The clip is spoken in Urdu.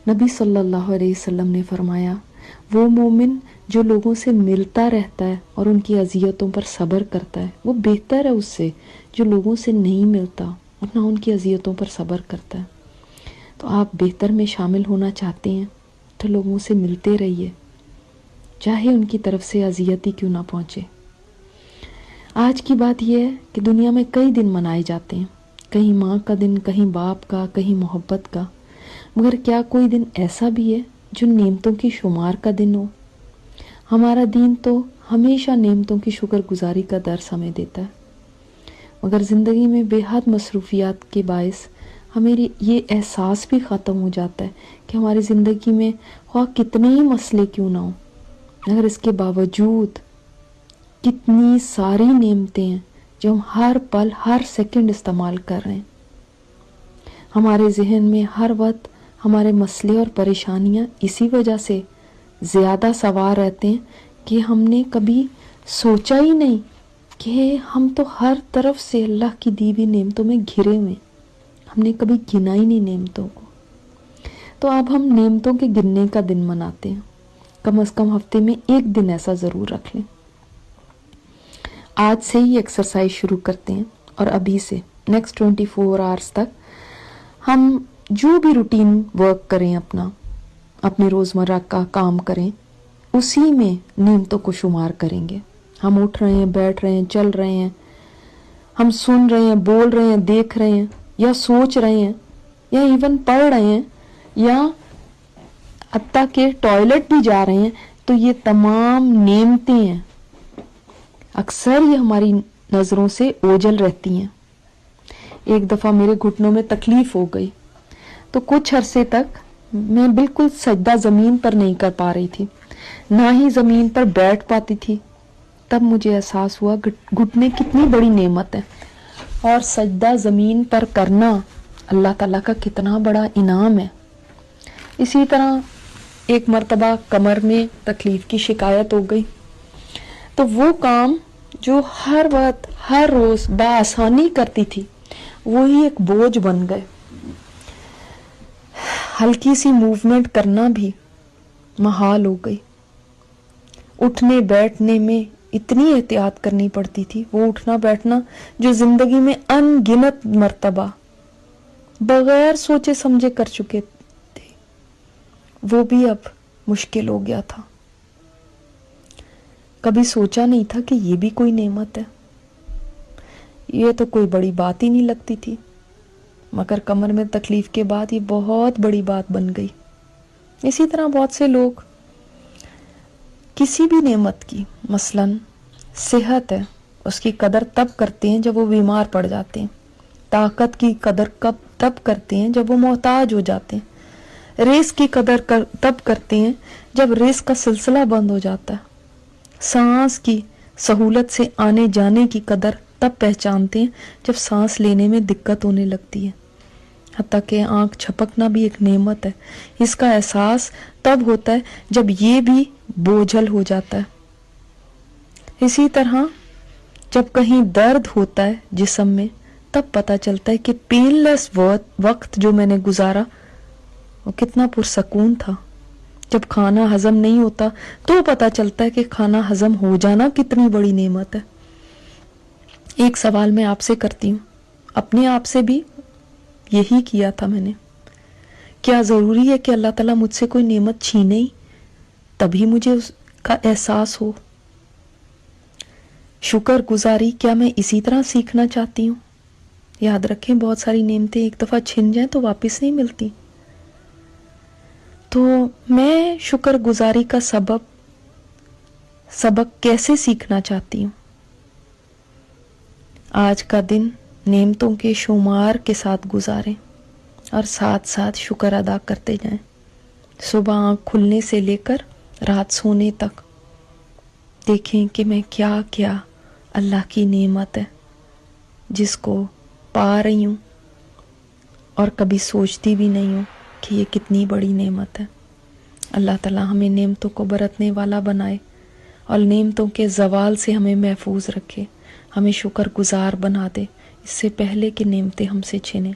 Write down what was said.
نبی صلی اللہ علیہ وسلم نے فرمایا وہ مومن جو لوگوں سے ملتا رہتا ہے اور ان کی اذیتوں پر صبر کرتا ہے وہ بہتر ہے اس سے جو لوگوں سے نہیں ملتا اور نہ ان کی اذیتوں پر صبر کرتا ہے۔ تو آپ بہتر میں شامل ہونا چاہتے ہیں تو لوگوں سے ملتے رہیے، چاہے ان کی طرف سے اذیت ہی کیوں نہ پہنچے۔ آج کی بات یہ ہے کہ دنیا میں کئی دن منائے جاتے ہیں، کہیں ماں کا دن، کہیں باپ کا، کہیں محبت کا، مگر کیا کوئی دن ایسا بھی ہے جو نعمتوں کی شمار کا دن ہو؟ ہمارا دین تو ہمیشہ نعمتوں کی شکر گزاری کا درس ہمیں دیتا ہے، مگر زندگی میں بے حد مصروفیات کے باعث ہماری یہ احساس بھی ختم ہو جاتا ہے کہ ہماری زندگی میں خواہ کتنے ہی مسئلے کیوں نہ ہوں، مگر اس کے باوجود کتنی ساری نعمتیں ہیں جو ہم ہر پل ہر سیکنڈ استعمال کر رہے ہیں۔ ہمارے ذہن میں ہر وقت ہمارے مسئلے اور پریشانیاں اسی وجہ سے زیادہ سوار رہتے ہیں کہ ہم نے کبھی سوچا ہی نہیں کہ ہم تو ہر طرف سے اللہ کی دی ہوئی نعمتوں میں گھرے ہوئے ہیں، ہم نے کبھی گنا ہی نہیں نعمتوں کو۔ تو اب ہم نعمتوں کے گننے کا دن مناتے ہیں، کم از کم ہفتے میں ایک دن ایسا ضرور رکھ لیں۔ آج سے ہی ایکسرسائز شروع کرتے ہیں اور ابھی سے نیکسٹ 24 آورس تک ہم جو بھی روٹین ورک کریں، اپنے روزمرہ کا کام کریں، اسی میں نعمتوں کو شمار کریں گے۔ ہم اٹھ رہے ہیں، بیٹھ رہے ہیں، چل رہے ہیں، ہم سن رہے ہیں، بول رہے ہیں، دیکھ رہے ہیں، یا سوچ رہے ہیں، یا ایون پڑھ رہے ہیں، یا حتیٰ کہ ٹوائلٹ بھی جا رہے ہیں، تو یہ تمام نعمتیں ہیں، اکثر یہ ہماری نظروں سے اوجھل رہتی ہیں۔ ایک دفعہ میرے گھٹنوں میں تکلیف ہو گئی تو کچھ عرصے تک میں بالکل سجدہ زمین پر نہیں کر پا رہی تھی، نہ ہی زمین پر بیٹھ پاتی تھی۔ تب مجھے احساس ہوا گھٹنے کتنی بڑی نعمت ہے، اور سجدہ زمین پر کرنا اللہ تعالیٰ کا کتنا بڑا انعام ہے۔ اسی طرح ایک مرتبہ کمر میں تکلیف کی شکایت ہو گئی، تو وہ کام جو ہر وقت ہر روز بآسانی کرتی تھی وہی ایک بوجھ بن گئے۔ ہلکی سی موومنٹ کرنا بھی محال ہو گئی۔ اٹھنے بیٹھنے میں اتنی احتیاط کرنی پڑتی تھی، وہ اٹھنا بیٹھنا جو زندگی میں ان گنت مرتبہ بغیر سوچے سمجھے کر چکے تھے، وہ بھی اب مشکل ہو گیا تھا۔ کبھی سوچا نہیں تھا کہ یہ بھی کوئی نعمت ہے، یہ تو کوئی بڑی بات ہی نہیں لگتی تھی، مگر کمر میں تکلیف کے بعد یہ بہت بڑی بات بن گئی۔ اسی طرح بہت سے لوگ کسی بھی نعمت کی، مثلاً صحت ہے، اس کی قدر تب کرتے ہیں جب وہ بیمار پڑ جاتے ہیں، طاقت کی قدر تب کرتے ہیں جب وہ محتاج ہو جاتے ہیں، رزق کی قدر تب کرتے ہیں جب رزق کا سلسلہ بند ہو جاتا ہے، سانس کی سہولت سے آنے جانے کی قدر تب پہچانتے ہیں جب سانس لینے میں دقت ہونے لگتی ہے، حتیٰ کہ آنکھ چھپکنا بھی ایک نعمت ہے، اس کا احساس تب ہوتا ہے جب یہ بھی بوجھل ہو جاتا ہے۔ اسی طرح جب کہیں درد ہوتا ہے جسم میں، تب پتہ چلتا ہے کہ پین لیس وقت جو میں نے گزارا وہ کتنا پرسکون تھا۔ جب کھانا ہضم نہیں ہوتا تو پتہ چلتا ہے کہ کھانا ہضم ہو جانا کتنی بڑی نعمت ہے۔ ایک سوال میں آپ سے کرتی ہوں، اپنے آپ سے بھی یہی کیا تھا میں نے، کیا ضروری ہے کہ اللہ تعالیٰ مجھ سے کوئی نعمت چھینے ہی تبھی مجھے اس کا احساس ہو؟ شکر گزاری کیا میں اسی طرح سیکھنا چاہتی ہوں؟ یاد رکھیں، بہت ساری نعمتیں ایک دفعہ چھن جائیں تو واپس نہیں ملتی۔ تو میں شکر گزاری کا سبق کیسے سیکھنا چاہتی ہوں؟ آج کا دن نعمتوں کے شمار کے ساتھ گزاریں اور ساتھ ساتھ شکر ادا کرتے جائیں۔ صبح آنکھ کھلنے سے لے کر رات سونے تک دیکھیں کہ میں کیا کیا اللہ کی نعمت ہے جس کو پا رہی ہوں اور کبھی سوچتی بھی نہیں ہوں کہ یہ کتنی بڑی نعمت ہے۔ اللہ تعالیٰ ہمیں نعمتوں کو برتنے والا بنائے اور نعمتوں کے زوال سے ہمیں محفوظ رکھے، ہمیں شکر گزار بنا دے اس سے پہلے کہ نعمتیں ہم سے چھنے۔